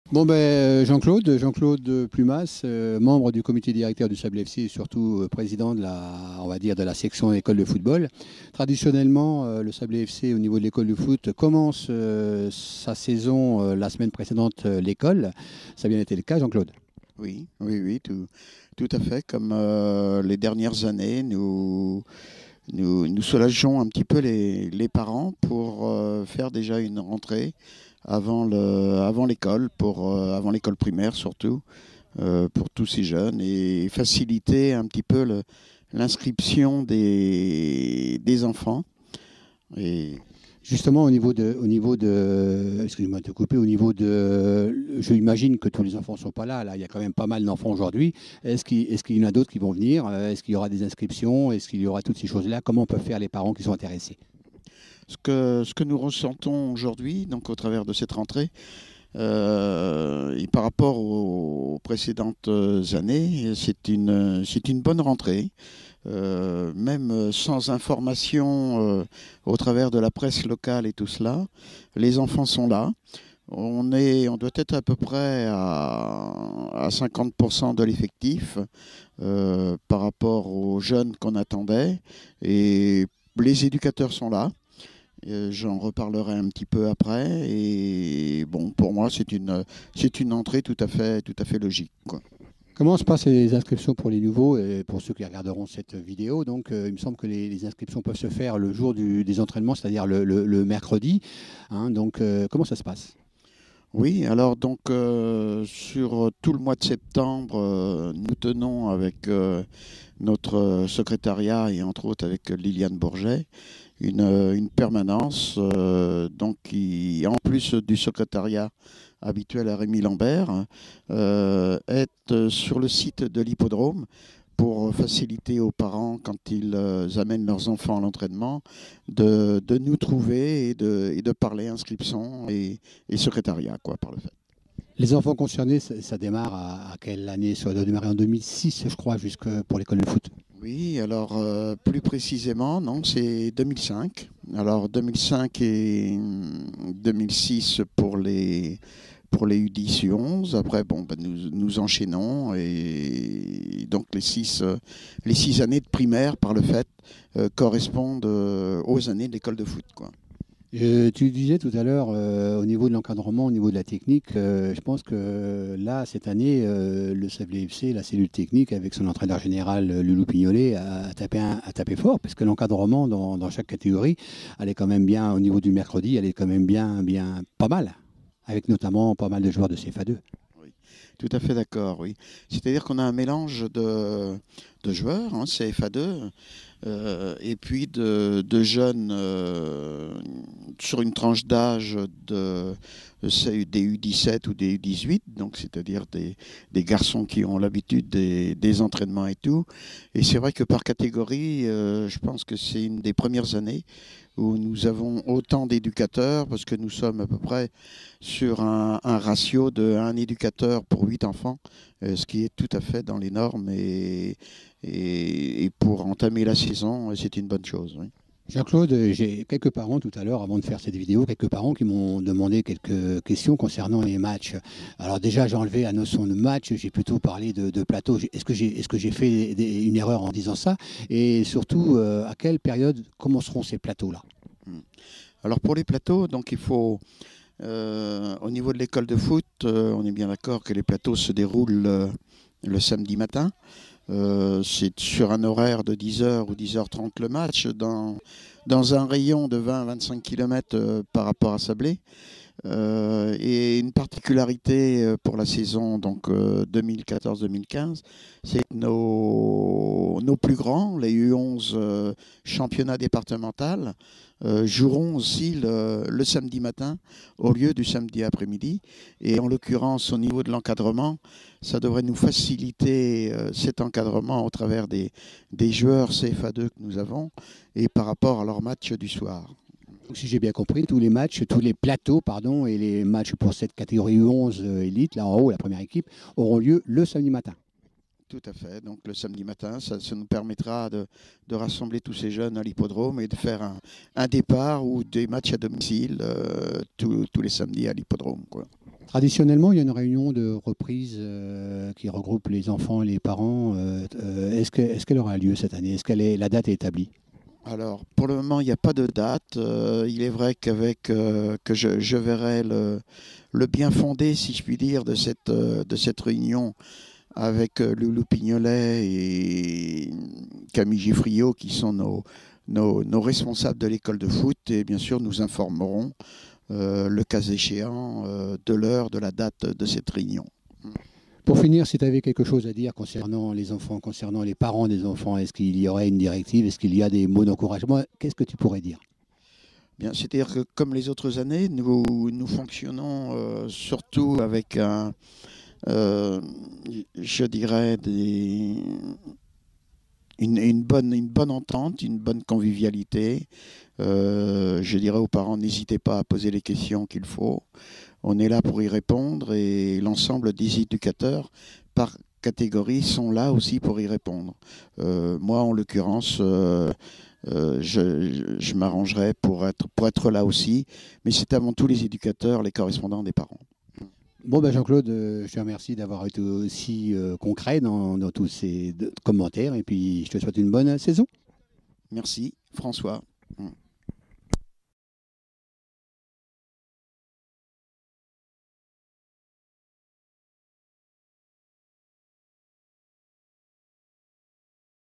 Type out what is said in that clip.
Bon ben Jean-Claude Plumas, membre du comité directeur du Sable FC et surtout président de on va dire de la section école de football. Traditionnellement, le Sable FC au niveau de l'école de foot commence sa saison la semaine précédente l'école. Ça a bien été le cas, Jean-Claude. Oui, oui, oui, tout à fait. Comme les dernières années, nous soulageons un petit peu les parents pour faire déjà une rentrée avant l'école, avant l'école primaire surtout, pour tous ces jeunes et faciliter un petit peu l'inscription des enfants. Et Justement, excusez-moi de te couper, je imagine que tous les enfants ne sont pas là. Là, il y a quand même pas mal d'enfants aujourd'hui. Est-ce qu'il y en a d'autres qui vont venir? Est-ce qu'il y aura des inscriptions? Est-ce qu'il y aura toutes ces choses-là? Comment peuvent faire les parents qui sont intéressés? ce que nous ressentons aujourd'hui, donc au travers de cette rentrée, et par rapport aux précédentes années, c'est une bonne rentrée. Même sans information au travers de la presse locale et tout cela, les enfants sont là. On doit être à peu près à 50% de l'effectif par rapport aux jeunes qu'on attendait. Et les éducateurs sont là. J'en reparlerai un petit peu après. Et bon, pour moi, c'est une entrée tout à fait logique, quoi. Comment se passent les inscriptions pour les nouveaux et pour ceux qui regarderont cette vidéo? Donc, il me semble que les inscriptions peuvent se faire le jour des entraînements, c'est-à-dire le mercredi, hein. Donc, comment ça se passe? Oui, alors donc sur tout le mois de septembre, nous tenons avec notre secrétariat et entre autres avec Liliane Bourget une permanence donc qui, en plus du secrétariat habituel à Rémy Lambert, est sur le site de l'hippodrome pour faciliter aux parents, quand ils amènent leurs enfants à l'entraînement, de nous trouver et de parler inscription et secrétariat, quoi, par le fait. Les enfants concernés, ça démarre à quelle année? Ça doit démarrer en 2006, je crois, jusque pour l'école de foot. Oui, alors plus précisément, non, c'est 2005. Alors 2005 et 2006 pour les U10 U11. Après, bon, ben, nous enchaînons et donc les six années de primaire, par le fait, correspondent aux années de l'école de foot, quoi. Tu disais tout à l'heure, au niveau de l'encadrement, au niveau de la technique, je pense que là, cette année, le Sablé FC, la cellule technique, avec son entraîneur général, Loulou Pignolet, a tapé fort, parce que l'encadrement dans chaque catégorie, elle est quand même bien, au niveau du mercredi, elle est quand même bien, bien, pas mal, avec notamment pas mal de joueurs de CFA2. Oui, tout à fait d'accord, oui. C'est-à-dire qu'on a un mélange de joueurs, hein, CFA2, et puis de jeunes sur une tranche d'âge des U17 ou des U18, donc c'est-à-dire des garçons qui ont l'habitude des entraînements et tout. Et c'est vrai que par catégorie, je pense que c'est une des premières années où nous avons autant d'éducateurs, parce que nous sommes à peu près sur un ratio de un éducateur pour 8 enfants, ce qui est tout à fait dans les normes et pour entamer la saison, c'est une bonne chose, oui. Jean-Claude, j'ai quelques parents tout à l'heure, avant de faire cette vidéo, quelques parents qui m'ont demandé quelques questions concernant les matchs. Alors déjà, j'ai enlevé la notion de match, j'ai plutôt parlé de plateau. Est-ce que j'ai fait une erreur en disant ça? Et surtout, à quelle période commenceront ces plateaux-là? Mm. Alors pour les plateaux, donc il faut, au niveau de l'école de foot, on est bien d'accord que les plateaux se déroulent le samedi matin. C'est sur un horaire de 10h ou 10h30 le match, dans un rayon de 20-25 km par rapport à Sablé. Et une particularité pour la saison donc 2014-2015, c'est que nos plus grands, les U11 championnats départemental, joueront aussi le samedi matin au lieu du samedi après-midi. Et en l'occurrence, au niveau de l'encadrement, ça devrait nous faciliter cet encadrement au travers des joueurs CFA2 que nous avons et par rapport à leur match du soir. Donc, si j'ai bien compris, tous les matchs, tous les plateaux, pardon, et les matchs pour cette catégorie 11 élite, là en haut, la première équipe, auront lieu le samedi matin. Tout à fait. Donc le samedi matin, ça nous permettra de rassembler tous ces jeunes à l'hippodrome et de faire un départ ou des matchs à domicile tous les samedis à l'hippodrome, quoi. Traditionnellement, il y a une réunion de reprise qui regroupe les enfants et les parents. Est-ce qu'elle aura lieu cette année? La date est établie? Alors, pour le moment, il n'y a pas de date. Il est vrai que je verrai le bien fondé, si je puis dire, de cette réunion avec Loulou Pignolet et Camille Giffriot, qui sont nos responsables de l'école de foot. Et bien sûr, nous informerons, le cas échéant, de l'heure, de la date de cette réunion. Pour finir, si tu avais quelque chose à dire concernant les enfants, concernant les parents des enfants, est-ce qu'il y aurait une directive? Est-ce qu'il y a des mots d'encouragement? Qu'est-ce que tu pourrais dire? Bien, c'est-à-dire que comme les autres années, nous fonctionnons surtout avec je dirais, une bonne entente, une bonne convivialité. Je dirais aux parents, n'hésitez pas à poser les questions qu'il faut. On est là pour y répondre et l'ensemble des éducateurs, par catégorie, sont là aussi pour y répondre. Moi, en l'occurrence, je m'arrangerai pour être là aussi, mais c'est avant tout les éducateurs, les correspondants des parents. Bon, ben Jean-Claude, je te remercie d'avoir été aussi concret dans tous ces commentaires et puis je te souhaite une bonne saison. Merci, François.